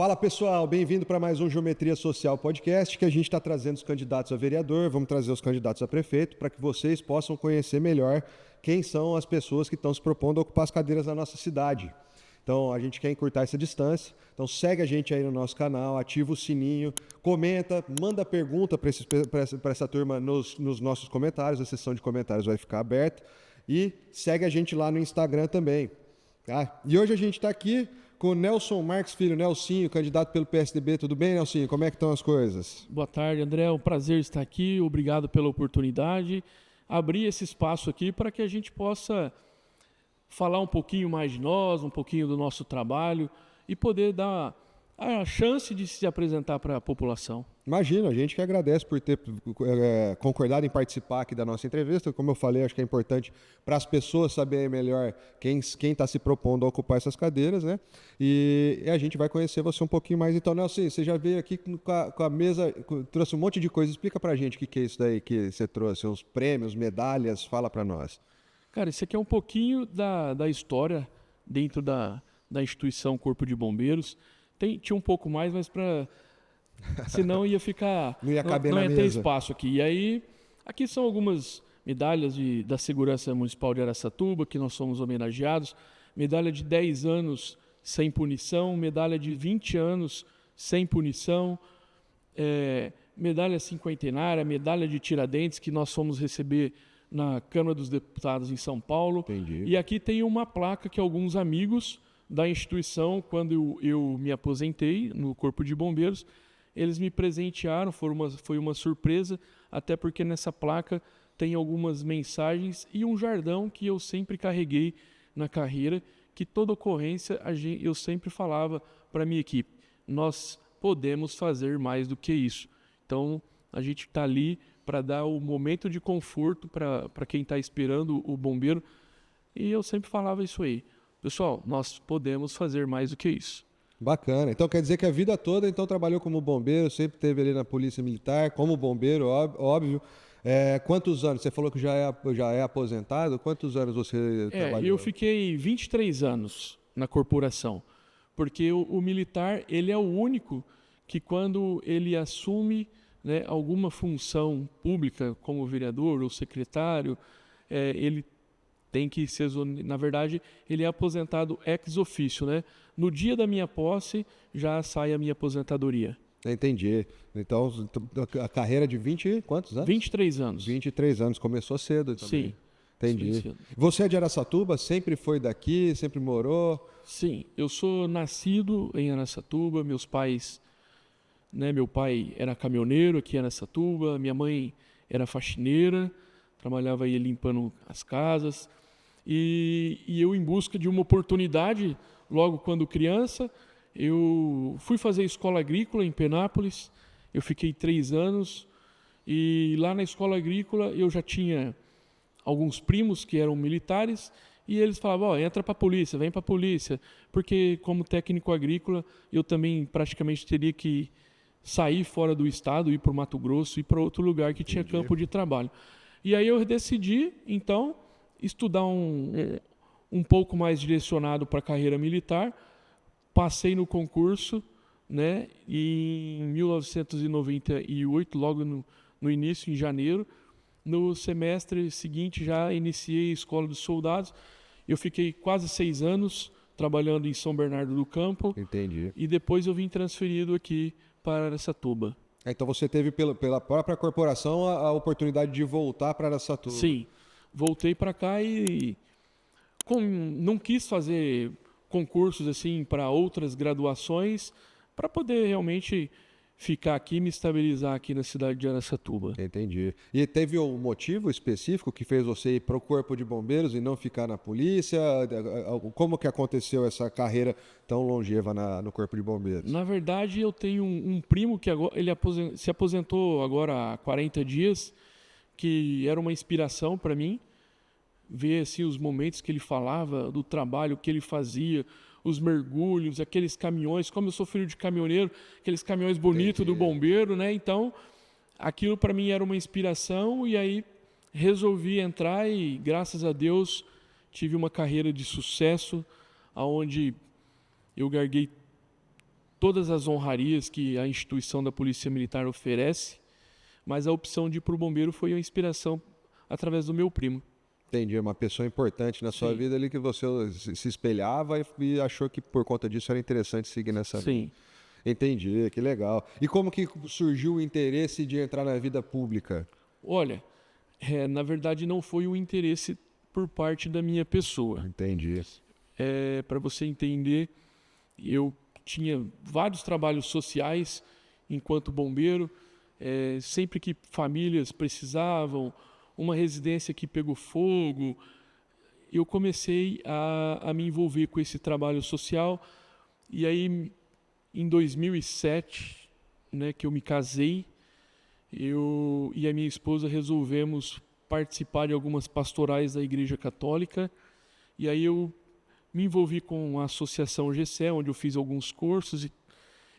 Fala pessoal, bem-vindo para mais um Geometria Social Podcast, que a gente está trazendo os candidatos a vereador, vamos trazer os candidatos a prefeito, para que vocês possam conhecer melhor quem são as pessoas que estão se propondo a ocupar as cadeiras da nossa cidade. Então a gente quer encurtar essa distância, então segue a gente aí no nosso canal, ativa o sininho, comenta, manda pergunta para essa turma nos nossos comentários, a seção de comentários vai ficar aberta, e segue a gente lá no Instagram também. Tá? E hoje a gente está aqui com o Nelson Marques Filho, Nelsinho, candidato pelo PSDB. Tudo bem, Nelsinho? Como é que estão as coisas? Boa tarde, André. É um prazer estar aqui. Obrigado pela oportunidade. Abrir esse espaço aqui para que a gente possa falar um pouquinho mais de nós, um pouquinho do nosso trabalho e poder dar a chance de se apresentar para a população. Imagina, a gente que agradece por ter concordado em participar aqui da nossa entrevista. Como eu falei, acho que é importante para as pessoas saberem melhor quem está se propondo a ocupar essas cadeiras, né? E a gente vai conhecer você um pouquinho mais. Então, Nelson, você já veio aqui com a mesa, trouxe um monte de coisa. Explica para a gente o que é isso daí que você trouxe, os prêmios, medalhas, fala para nós. Cara, isso aqui é um pouquinho da história dentro da instituição Corpo de Bombeiros. Tinha um pouco mais, mas senão ia ficar... Não ia caber na mesa. Não ia ter espaço aqui. E aí, aqui são algumas medalhas da Segurança Municipal de Araçatuba, que nós somos homenageados. Medalha de 10 anos sem punição, medalha de 20 anos sem punição, medalha cinquentenária, medalha de Tiradentes, que nós fomos receber na Câmara dos Deputados em São Paulo. Entendi. E aqui tem uma placa que alguns amigos da instituição, quando eu me aposentei no Corpo de Bombeiros, eles me presentearam, foi uma surpresa, até porque nessa placa tem algumas mensagens e um jardão que eu sempre carreguei na carreira, que toda ocorrência eu sempre falava para a minha equipe, nós podemos fazer mais do que isso. Então, a gente está ali para dar o momento de conforto para quem está esperando o bombeiro, e eu sempre falava isso aí. Pessoal, nós podemos fazer mais do que isso. Bacana. Então quer dizer que a vida toda então trabalhou como bombeiro, sempre esteve ali na Polícia Militar, como bombeiro, óbvio. Quantos anos? Você falou que já é aposentado. Quantos anos você trabalhou? Eu fiquei 23 anos na corporação, porque o militar ele é o único que quando ele assume, né, alguma função pública, como vereador ou secretário, ele tem que ser, na verdade, ele é aposentado ex officio, né? No dia da minha posse, já sai a minha aposentadoria. Entendi. Então, a carreira de 20 quantos anos? 23 anos. 23 anos, começou cedo também. Sim. Entendi. Você é de Araçatuba? Sempre foi daqui? Sempre morou? Sim, eu sou nascido em Araçatuba, meus pais, né, meu pai era caminhoneiro aqui em Araçatuba, minha mãe era faxineira, trabalhava aí limpando as casas, e eu, em busca de uma oportunidade, logo quando criança, eu fui fazer escola agrícola em Penápolis, eu fiquei 3 anos, e lá na escola agrícola eu já tinha alguns primos que eram militares, e eles falavam, entra para a polícia, vem para a polícia, porque como técnico agrícola eu também praticamente teria que sair fora do estado, ir para o Mato Grosso, ir para outro lugar que tinha campo de trabalho. E aí eu decidi, então, estudar um pouco mais direcionado para a carreira militar. Passei no concurso, né, e em 1998, logo no início, em janeiro. No semestre seguinte, já iniciei a Escola dos Soldados. Eu fiquei quase 6 anos trabalhando em São Bernardo do Campo. Entendi. E depois eu vim transferido aqui para Araçatuba. Então você teve pela própria corporação a oportunidade de voltar para Araçatuba. Sim, voltei para cá e não quis fazer concursos assim para outras graduações, para poder realmente ficar aqui e me estabilizar aqui na cidade de Araçatuba. Entendi. E teve um motivo específico que fez você ir para o Corpo de Bombeiros e não ficar na polícia? Como que aconteceu essa carreira tão longeva no Corpo de Bombeiros? Na verdade, eu tenho um primo que agora, ele se aposentou agora há 40 dias, que era uma inspiração para mim, ver assim, os momentos que ele falava, do trabalho que ele fazia, os mergulhos, aqueles caminhões, como eu sou filho de caminhoneiro, aqueles caminhões bonitos do bombeiro, né? Então, aquilo para mim era uma inspiração, e aí resolvi entrar e, graças a Deus, tive uma carreira de sucesso, onde eu galguei todas as honrarias que a instituição da Polícia Militar oferece, mas a opção de ir para o bombeiro foi uma inspiração através do meu primo. Entendi, uma pessoa importante na sua Sim. vida ali que você se espelhava e achou que por conta disso era interessante seguir nessa linha. Sim. Entendi, que legal. E como que surgiu o interesse de entrar na vida pública? Olha, na verdade não foi um interesse por parte da minha pessoa. Entendi. Para você entender, eu tinha vários trabalhos sociais enquanto bombeiro, sempre que famílias precisavam, uma residência que pegou fogo, eu comecei a me envolver com esse trabalho social. E aí, em 2007, né, que eu me casei, eu e a minha esposa resolvemos participar de algumas pastorais da Igreja Católica. E aí eu me envolvi com a Associação GCE, onde eu fiz alguns cursos.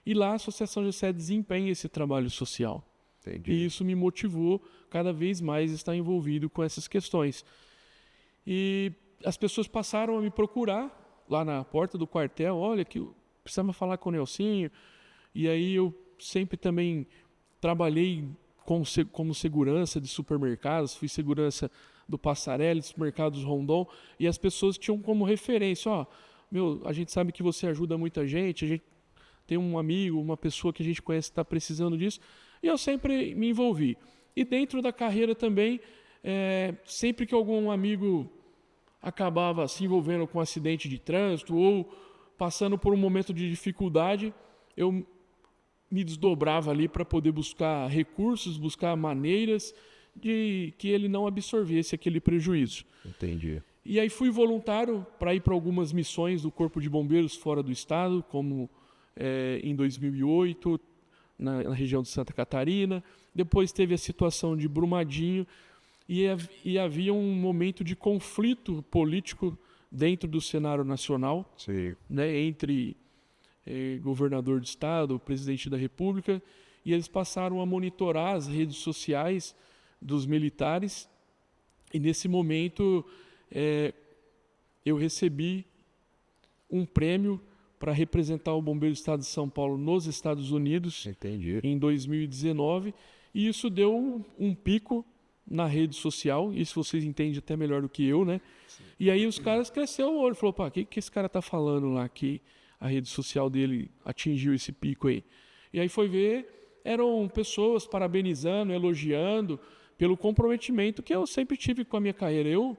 E lá a Associação GCE desempenha esse trabalho social. Entendi. E isso me motivou cada vez mais a estar envolvido com essas questões. E as pessoas passaram a me procurar lá na porta do quartel. Olha, que eu precisava falar com o Nelsinho. E aí eu sempre também trabalhei como segurança de supermercados, fui segurança do Passarelli, dos supermercados Rondon, e as pessoas tinham como referência, a gente sabe que você ajuda muita gente, a gente tem um amigo, uma pessoa que a gente conhece que está precisando disso, e eu sempre me envolvi. E dentro da carreira também, sempre que algum amigo acabava se envolvendo com um acidente de trânsito ou passando por um momento de dificuldade, eu me desdobrava ali para poder buscar recursos, buscar maneiras de que ele não absorvesse aquele prejuízo. Entendi. E aí fui voluntário para ir para algumas missões do Corpo de Bombeiros fora do estado, como em 2008, na região de Santa Catarina. Depois teve a situação de Brumadinho e havia um momento de conflito político dentro do cenário nacional, Sim. né, entre governador de estado, presidente da República, e eles passaram a monitorar as redes sociais dos militares. E nesse momento eu recebi um prêmio para representar o Bombeiro do Estado de São Paulo nos Estados Unidos. Entendi. Em 2019, e isso deu um pico na rede social. Isso vocês entendem até melhor do que eu, né? Sim. E aí os caras cresceram o olho, falou, pá, o que esse cara tá falando lá que a rede social dele atingiu esse pico aí? E aí foi ver, eram pessoas parabenizando, elogiando pelo comprometimento que eu sempre tive com a minha carreira. Eu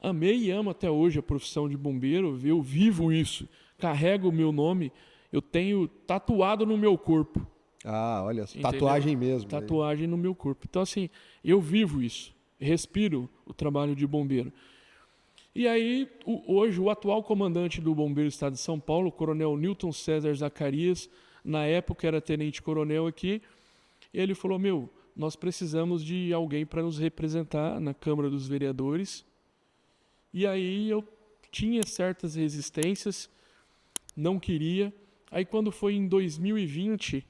amei e amo até hoje a profissão de bombeiro, eu vivo isso, carrego o meu nome, eu tenho tatuado no meu corpo. Ah, olha, Entendeu? Tatuagem mesmo. Tatuagem no meu corpo. Então, assim, eu vivo isso, respiro o trabalho de bombeiro. E aí, hoje, o atual comandante do Bombeiro do Estado de São Paulo, o coronel Newton César Zacarias, na época era tenente-coronel aqui, ele falou, nós precisamos de alguém para nos representar na Câmara dos Vereadores. E aí eu tinha certas resistências, não queria. Aí quando foi em 2020,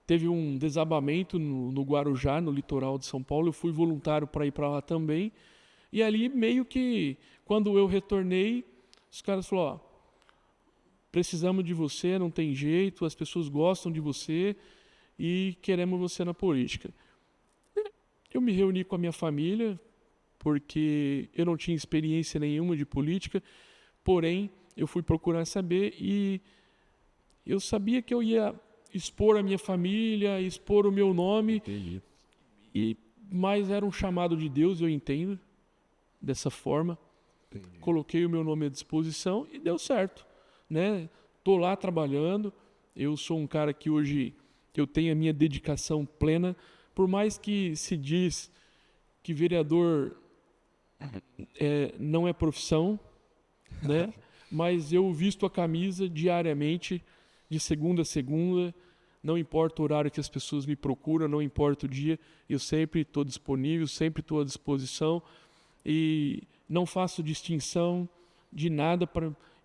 teve um desabamento no Guarujá, no litoral de São Paulo. Eu fui voluntário para ir para lá também. E ali meio que, quando eu retornei, os caras falaram, precisamos de você, não tem jeito, as pessoas gostam de você e queremos você na política. Eu me reuni com a minha família, porque eu não tinha experiência nenhuma de política, porém eu fui procurar saber e eu sabia que eu ia expor a minha família, expor o meu nome. Entendi. Mas era um chamado de Deus, eu entendo, dessa forma. Entendi. Coloquei o meu nome à disposição e deu certo, né? Tô lá trabalhando, eu sou um cara que hoje eu tenho a minha dedicação plena, por mais que se diz que vereador não é profissão, né? Mas eu visto a camisa diariamente, de segunda a segunda, não importa o horário que as pessoas me procuram, não importa o dia, eu sempre estou disponível, sempre estou à disposição e não faço distinção de nada.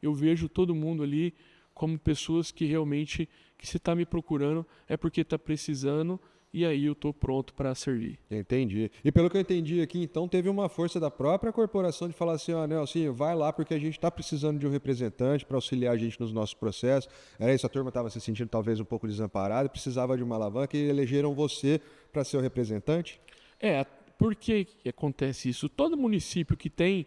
Eu vejo todo mundo ali como pessoas que realmente, que se está me procurando é porque está precisando e aí eu estou pronto para servir. Entendi. E pelo que eu entendi aqui, então, teve uma força da própria corporação de falar assim, ó, Nelson, vai lá porque a gente está precisando de um representante para auxiliar a gente nos nossos processos. Era isso, a turma estava se sentindo talvez um pouco desamparada, precisava de uma alavanca e elegeram você para ser o representante? Por que acontece isso? Todo município que tem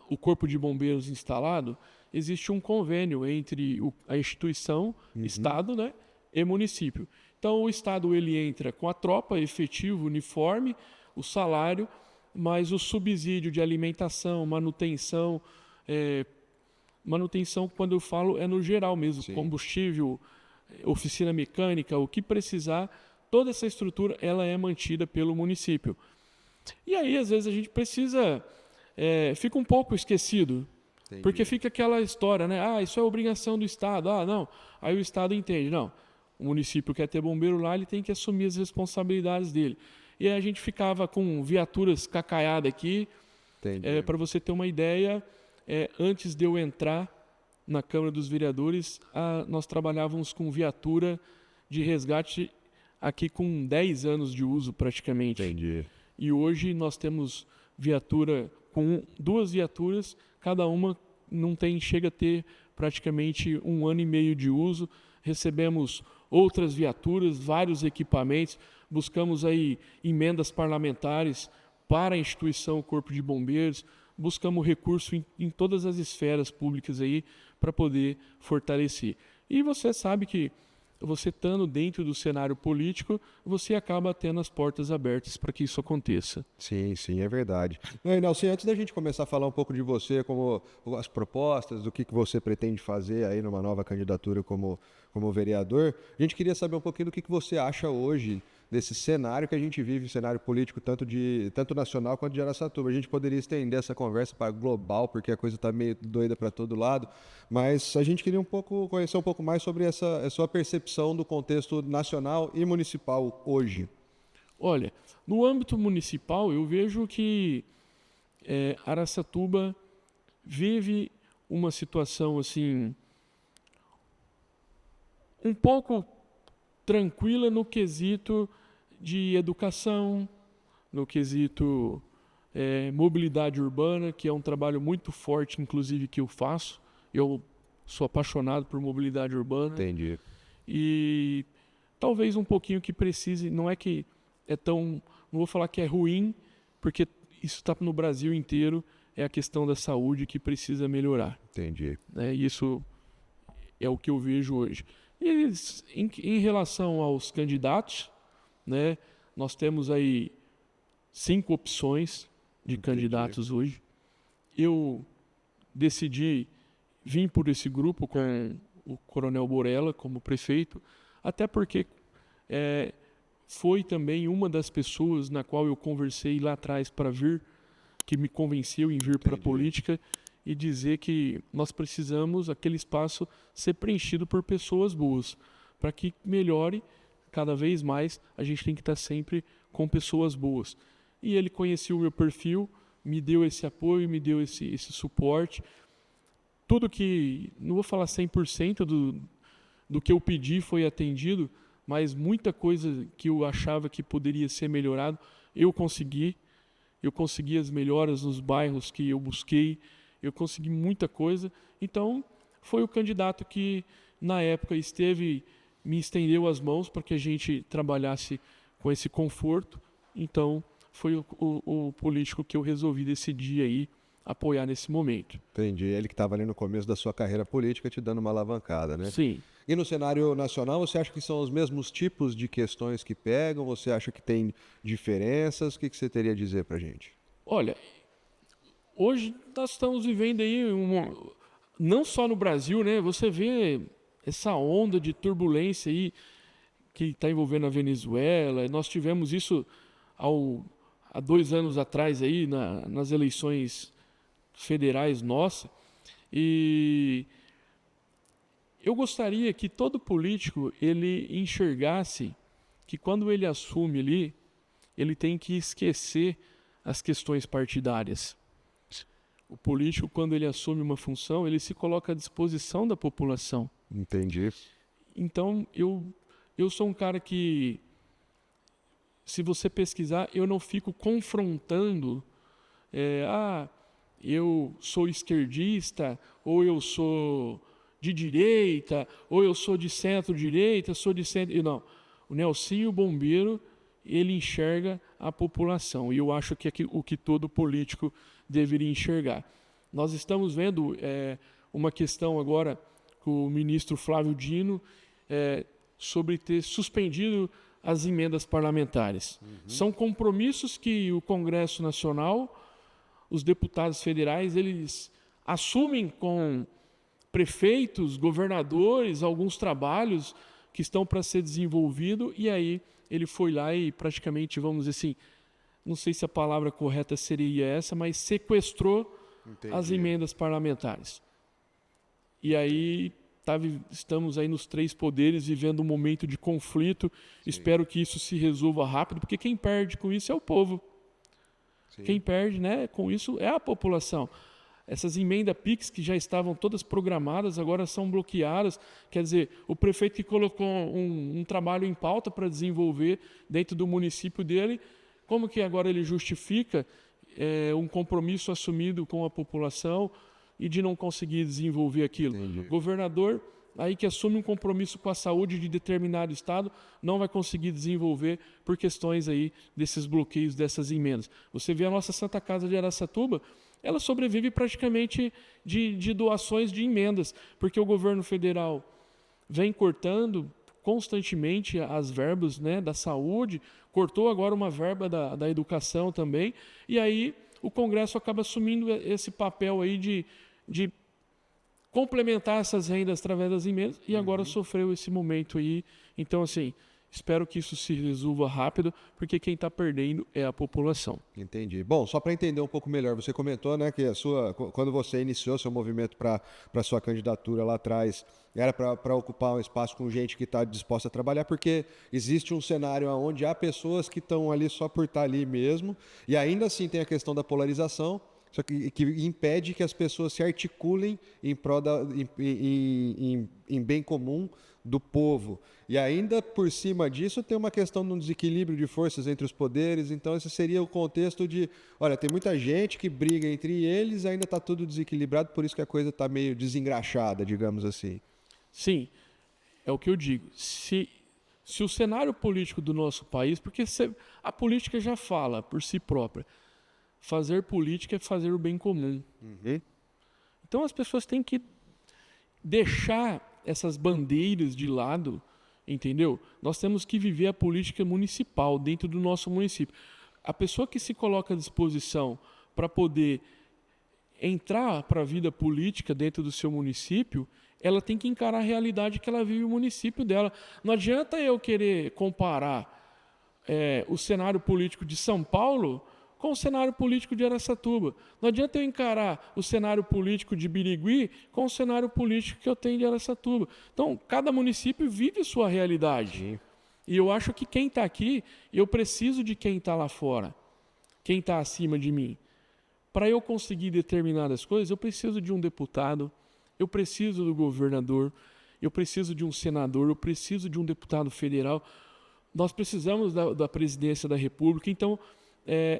o Corpo de Bombeiros instalado, existe um convênio entre a instituição, Estado, né, e município. Então, o Estado ele entra com a tropa, efetivo, uniforme, o salário, mas o subsídio de alimentação, manutenção, quando eu falo, é no geral mesmo, Sim. Combustível, oficina mecânica, o que precisar, toda essa estrutura ela é mantida pelo município. E aí, às vezes, a gente precisa... fica um pouco esquecido. Entendi. Porque fica aquela história, né? Isso é obrigação do Estado. Não. Aí o Estado entende. Não, o município quer ter bombeiro lá, ele tem que assumir as responsabilidades dele. E aí a gente ficava com viaturas cacaiadas aqui. Para você ter uma ideia, antes de eu entrar na Câmara dos Vereadores, nós trabalhávamos com viatura de resgate aqui com 10 anos de uso praticamente. Entendi. E hoje nós temos viatura com 2 viaturas, cada uma chega a ter praticamente 1 ano e meio de uso. Recebemos outras viaturas, vários equipamentos, buscamos aí emendas parlamentares para a instituição Corpo de Bombeiros, buscamos recurso em todas as esferas públicas aí para poder fortalecer. E você sabe que você estando dentro do cenário político, você acaba tendo as portas abertas para que isso aconteça. Sim, sim, é verdade. Nelson, antes da gente começar a falar um pouco de você, como as propostas, do que você pretende fazer aí numa nova candidatura como vereador, a gente queria saber um pouquinho do que você acha hoje desse cenário que a gente vive, cenário político tanto nacional quanto de Araçatuba. A gente poderia estender essa conversa para global, porque a coisa está meio doida para todo lado, mas a gente queria conhecer um pouco mais sobre essa sua percepção do contexto nacional e municipal hoje. Olha, no âmbito municipal, eu vejo que Araçatuba vive uma situação assim um pouco tranquila no quesito de educação, no quesito mobilidade urbana, que é um trabalho muito forte, inclusive, que eu faço. Eu sou apaixonado por mobilidade urbana. Entendi. E talvez um pouquinho que precise, não é que é tão... Não vou falar que é ruim, porque isso está no Brasil inteiro, é a questão da saúde que precisa melhorar. Entendi. Isso é o que eu vejo hoje. E em relação aos candidatos, né, nós temos aí 5 opções de candidatos hoje. Eu decidi vir por esse grupo com o Coronel Borella como prefeito, até porque foi também uma das pessoas na qual eu conversei lá atrás para vir, que me convenceu em vir para a política e dizer que nós precisamos aquele espaço ser preenchido por pessoas boas, para que melhore cada vez mais. A gente tem que estar sempre com pessoas boas. E ele conhecia o meu perfil, me deu esse apoio, me deu esse suporte. Tudo que, não vou falar 100% do que eu pedi foi atendido, mas muita coisa que eu achava que poderia ser melhorado, eu consegui. Eu consegui as melhoras nos bairros que eu busquei, eu consegui muita coisa. Então, foi o candidato que, na época, me estendeu as mãos para que a gente trabalhasse com esse conforto. Então, foi o político que eu resolvi decidir aí apoiar nesse momento. Entendi. Ele que estava ali no começo da sua carreira política te dando uma alavancada, né? Sim. E no cenário nacional, você acha que são os mesmos tipos de questões que pegam? Você acha que tem diferenças? O que você teria a dizer para a gente? Olha, hoje nós estamos vivendo aí, não só no Brasil, né? Você vê essa onda de turbulência aí que está envolvendo a Venezuela. Nós tivemos isso há 2 anos atrás aí nas eleições federais nossas. E eu gostaria que todo político ele enxergasse que quando ele assume ali, ele tem que esquecer as questões partidárias. O político, quando ele assume uma função, ele se coloca à disposição da população. Entendi. Então, eu sou um cara que se você pesquisar, eu não fico confrontando, eu sou esquerdista, ou eu sou de direita, ou eu sou de centro-direita, sou de centro... Não, o Nelsinho Bombeiro, ele enxerga a população, e eu acho que é o que todo político deveria enxergar. Nós estamos vendo uma questão agora com o ministro Flávio Dino sobre ter suspendido as emendas parlamentares. São compromissos que o Congresso Nacional, os deputados federais, eles assumem com prefeitos, governadores, alguns trabalhos que estão para ser desenvolvidos, e aí ele foi lá e praticamente, vamos dizer assim, não sei se a palavra correta seria essa, mas sequestrou as emendas parlamentares. E aí estamos aí nos 3 poderes vivendo um momento de conflito. Sim. Espero que isso se resolva rápido, porque quem perde com isso é o povo. Sim. Quem perde, né, com isso é a população. Essas emendas PIX que já estavam todas programadas, agora são bloqueadas. Quer dizer, o prefeito que colocou um trabalho em pauta para desenvolver dentro do município dele, como que agora ele justifica um compromisso assumido com a população e de não conseguir desenvolver aquilo? Entendi. Governador, aí que assume um compromisso com a saúde de determinado estado, não vai conseguir desenvolver por questões aí desses bloqueios, dessas emendas. Você vê a nossa Santa Casa de Araçatuba, ela sobrevive praticamente de doações de emendas, porque o governo federal vem cortando constantemente as verbas, né, da saúde, cortou agora uma verba da educação também, e aí o Congresso acaba assumindo esse papel aí de complementar essas rendas através das emendas, e agora sofreu esse momento aí. Então, assim, espero que isso se resolva rápido, porque quem está perdendo é a população. Entendi. Bom, só para entender um pouco melhor, você comentou, né, que quando você iniciou seu movimento para a sua candidatura lá atrás, era para ocupar um espaço com gente que está disposta a trabalhar, porque existe um cenário onde há pessoas que estão ali só por estar ali mesmo, e ainda assim tem a questão da polarização, só que impede que as pessoas se articulem em prol em bem comum do povo. E ainda por cima disso tem uma questão de um desequilíbrio de forças entre os poderes. Então esse seria o contexto de, olha, tem muita gente que briga entre eles, ainda está tudo desequilibrado, por isso que a coisa está meio desengraxada, digamos assim. Sim, é o que eu digo. Se o cenário político do nosso país, porque a política já fala por si própria, fazer política é fazer o bem comum. Então as pessoas têm que deixar essas bandeiras de lado, entendeu? Nós temos que viver a política municipal dentro do nosso município. A pessoa que se coloca à disposição para poder entrar para a vida política dentro do seu município, ela tem que encarar a realidade que ela vive no município dela. Não adianta eu querer comparar o cenário político de São Paulo com o cenário político de Araçatuba. Não adianta eu encarar o cenário político de Birigui com o cenário político que eu tenho de Araçatuba. Então, cada município vive sua realidade. Sim. E eu acho que quem está aqui, eu preciso de quem está lá fora, quem está acima de mim. Para eu conseguir determinadas coisas, eu preciso de um deputado, eu preciso do governador, eu preciso de um senador, eu preciso de um deputado federal. Nós precisamos da presidência da República, então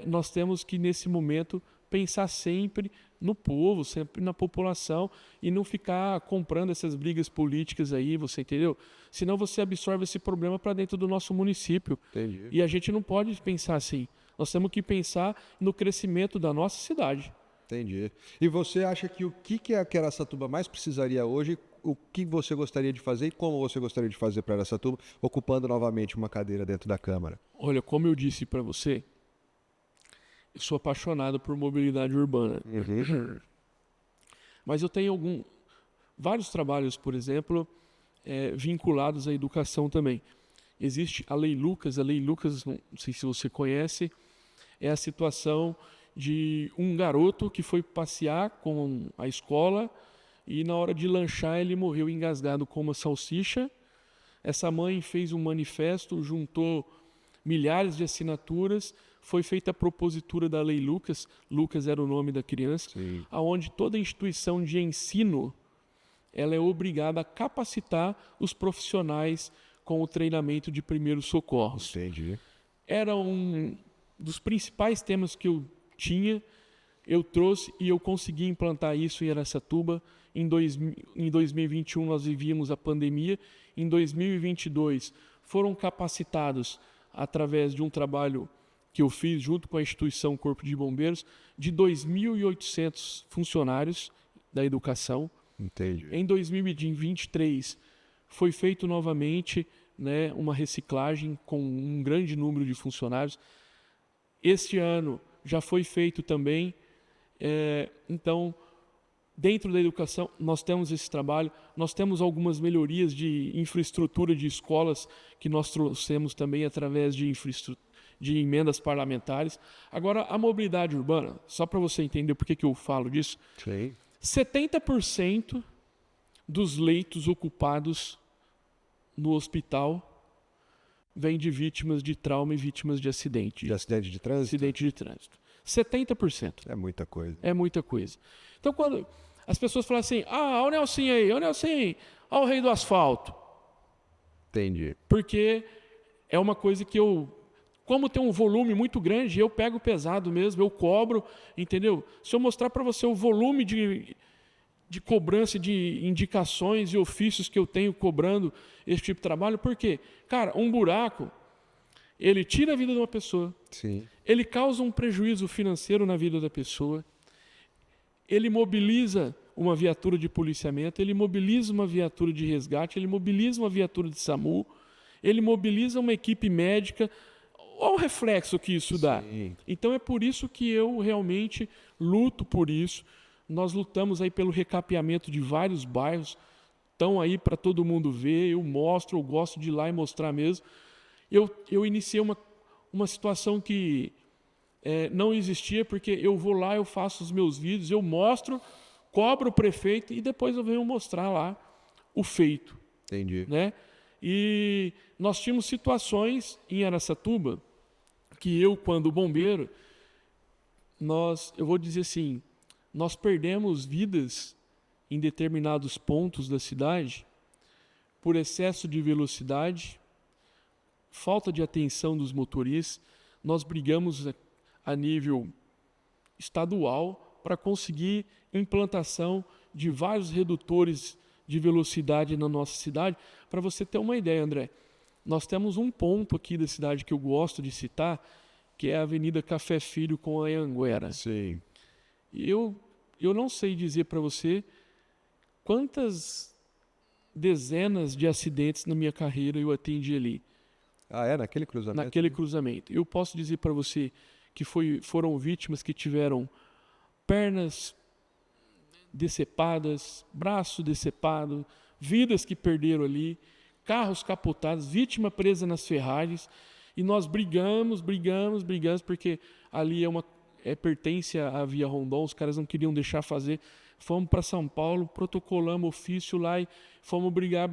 nós temos que, nesse momento, pensar sempre no povo, sempre na população e não ficar comprando essas brigas políticas aí, você entendeu? Senão você absorve esse problema para dentro do nosso município. Entendi. E a gente não pode pensar assim. Nós temos que pensar no crescimento da nossa cidade. Entendi. E você acha que o que a Araçatuba mais precisaria hoje, o que você gostaria de fazer e como você gostaria de fazer para Araçatuba, ocupando novamente uma cadeira dentro da Câmara? Olha, como eu disse para você, eu sou apaixonado por mobilidade urbana. Mas eu tenho vários trabalhos, por exemplo, vinculados à educação também. Existe a Lei Lucas, não sei se você conhece, é a situação de um garoto que foi passear com a escola e na hora de lanchar ele morreu engasgado com uma salsicha. Essa mãe fez um manifesto, juntou milhares de assinaturas, foi feita a propositura da Lei Lucas, Lucas era o nome da criança, aonde toda instituição de ensino ela é obrigada a capacitar os profissionais com o treinamento de primeiros socorros. Entendi. era um dos principais temas que eu tinha, eu trouxe e eu consegui implantar isso em Araçatuba. Em 2021 nós vivíamos a pandemia, em 2022 foram capacitados através de um trabalho que eu fiz junto com a instituição Corpo de Bombeiros, de 2.800 funcionários da educação. Entendi. Em 2023 foi feito novamente, né, uma reciclagem com um grande número de funcionários. Este ano já foi feito também. Então, dentro da educação, nós temos esse trabalho, nós temos algumas melhorias de infraestrutura de escolas que nós trouxemos também através de emendas parlamentares. Agora, a mobilidade urbana, só para você entender por que eu falo disso, Sim. 70% dos leitos ocupados no hospital vem de vítimas de trauma e vítimas de acidente. De acidente de trânsito? Acidente de trânsito. 70%. É muita coisa. É muita coisa. Então, quando as pessoas falam assim, olha o Nelsinho aí, olha o Nelsinho, olha o rei do asfalto. Entendi. Porque é uma coisa que como tem um volume muito grande, eu pego pesado mesmo, eu cobro, entendeu? Se eu mostrar para você o volume de cobrança, de indicações e ofícios que eu tenho cobrando esse tipo de trabalho, por quê? Cara, um buraco, ele tira a vida de uma pessoa, Sim. ele causa um prejuízo financeiro na vida da pessoa, ele mobiliza uma viatura de policiamento, ele mobiliza uma viatura de resgate, ele mobiliza uma viatura de SAMU, ele mobiliza uma equipe médica. Olha o reflexo que isso dá. Sim. Então é por isso que eu realmente luto por isso. Nós lutamos aí pelo recapeamento de vários bairros, estão aí para todo mundo ver, eu mostro, eu gosto de ir lá e mostrar mesmo. Eu iniciei uma situação que não existia, porque eu vou lá, eu faço os meus vídeos, eu mostro, cobro o prefeito e depois eu venho mostrar lá o feito. Entendi. Né? E nós tínhamos situações em Araçatuba que eu, quando bombeiro, eu vou dizer assim, nós perdemos vidas em determinados pontos da cidade por excesso de velocidade, falta de atenção dos motoristas. Nós brigamos a nível estadual para conseguir implantação de vários redutores de velocidade na nossa cidade. Para você ter uma ideia, André, nós temos um ponto aqui da cidade que eu gosto de citar, que é a Avenida Café Filho com a Anhanguera. Sim. Eu não sei dizer para você quantas dezenas de acidentes na minha carreira eu atendi ali. Naquele cruzamento? Naquele cruzamento. Eu posso dizer para você que foram vítimas que tiveram pernas decepadas, braço decepado, vidas que perderam ali, carros capotados, vítima presa nas ferragens, e nós brigamos, porque ali pertence à Via Rondon, os caras não queriam deixar fazer. Fomos para São Paulo, protocolamos ofício lá e fomos brigar,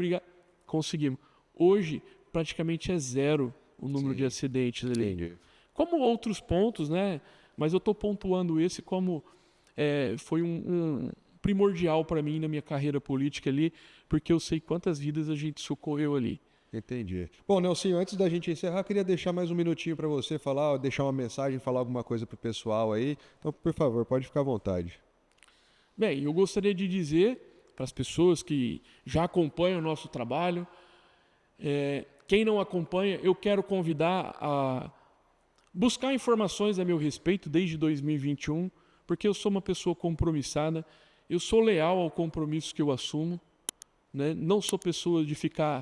conseguimos. Hoje, praticamente é zero o número de acidentes ali. Entendi. Como outros pontos, né? Mas eu estou pontuando esse como foi um primordial para mim na minha carreira política ali, porque eu sei quantas vidas a gente socorreu ali. Entendi. Bom, Nelsinho, antes da gente encerrar, queria deixar mais um minutinho para você falar, deixar uma mensagem, falar alguma coisa para o pessoal aí. Então, por favor, pode ficar à vontade. Bem, eu gostaria de dizer para as pessoas que já acompanham o nosso trabalho, quem não acompanha, eu quero convidar a buscar informações a meu respeito desde 2021, porque eu sou uma pessoa compromissada, eu sou leal ao compromisso que eu assumo, né? Não sou pessoa de ficar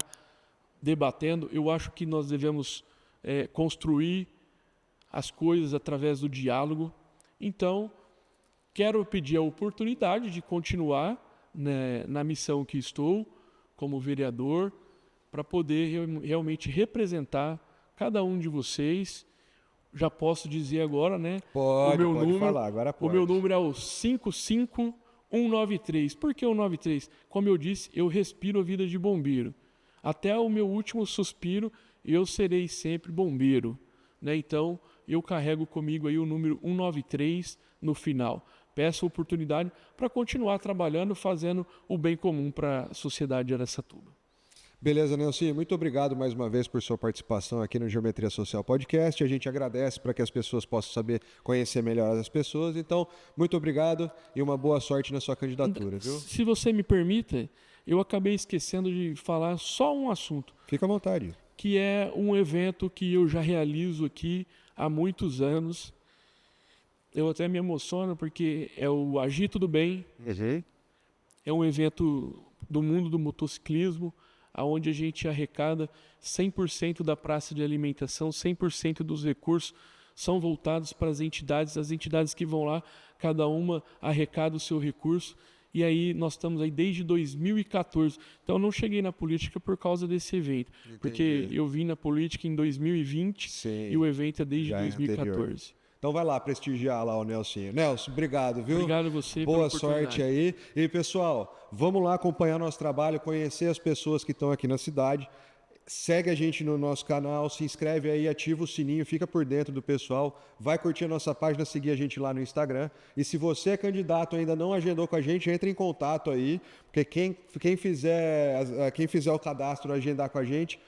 debatendo. Eu acho que nós devemos construir as coisas através do diálogo. Então, quero pedir a oportunidade de continuar, né, na missão que estou, como vereador, para poder realmente representar cada um de vocês. Já posso dizer agora, né? Pode falar, agora pode. O meu número é o 55193. Por que o 93? Como eu disse, eu respiro a vida de bombeiro. Até o meu último suspiro, eu serei sempre bombeiro, né? Então, eu carrego comigo aí o número 193 no final. Peço a oportunidade para continuar trabalhando, fazendo o bem comum para a sociedade de Araçatuba. Beleza, Nelson? Muito obrigado mais uma vez por sua participação aqui no Geometria Social Podcast. A gente agradece para que as pessoas possam saber conhecer melhor as pessoas. Então, muito obrigado e uma boa sorte na sua candidatura, viu? Se você me permita, eu acabei esquecendo de falar só um assunto. Fica à vontade. Que é um evento que eu já realizo aqui há muitos anos. Eu até me emociono porque é o Agito do Bem. É um evento do mundo do motociclismo, onde a gente arrecada 100% da praça de alimentação, 100% dos recursos são voltados para as entidades que vão lá, cada uma arrecada o seu recurso. E aí nós estamos aí desde 2014. Então eu não cheguei na política por causa desse evento. Entendi. Porque eu vim na política em 2020. Sim. E o evento é desde 2014. Então vai lá prestigiar lá o Nelson. Nelson, obrigado, viu? Obrigado a você. Boa sorte aí. E pessoal, vamos lá acompanhar nosso trabalho, conhecer as pessoas que estão aqui na cidade. Segue a gente no nosso canal, se inscreve aí, ativa o sininho, fica por dentro do pessoal, vai curtir a nossa página, seguir a gente lá no Instagram. E se você é candidato e ainda não agendou com a gente, entre em contato aí, porque quem fizer o cadastro, agendar com a gente,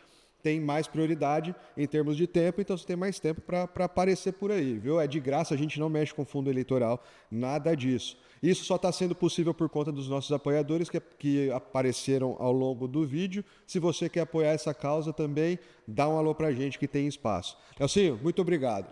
tem mais prioridade em termos de tempo, então você tem mais tempo para aparecer por aí, viu? É de graça, a gente não mexe com fundo eleitoral, nada disso. Isso só está sendo possível por conta dos nossos apoiadores que apareceram ao longo do vídeo. Se você quer apoiar essa causa também, dá um alô para a gente que tem espaço. Nelsinho, muito obrigado.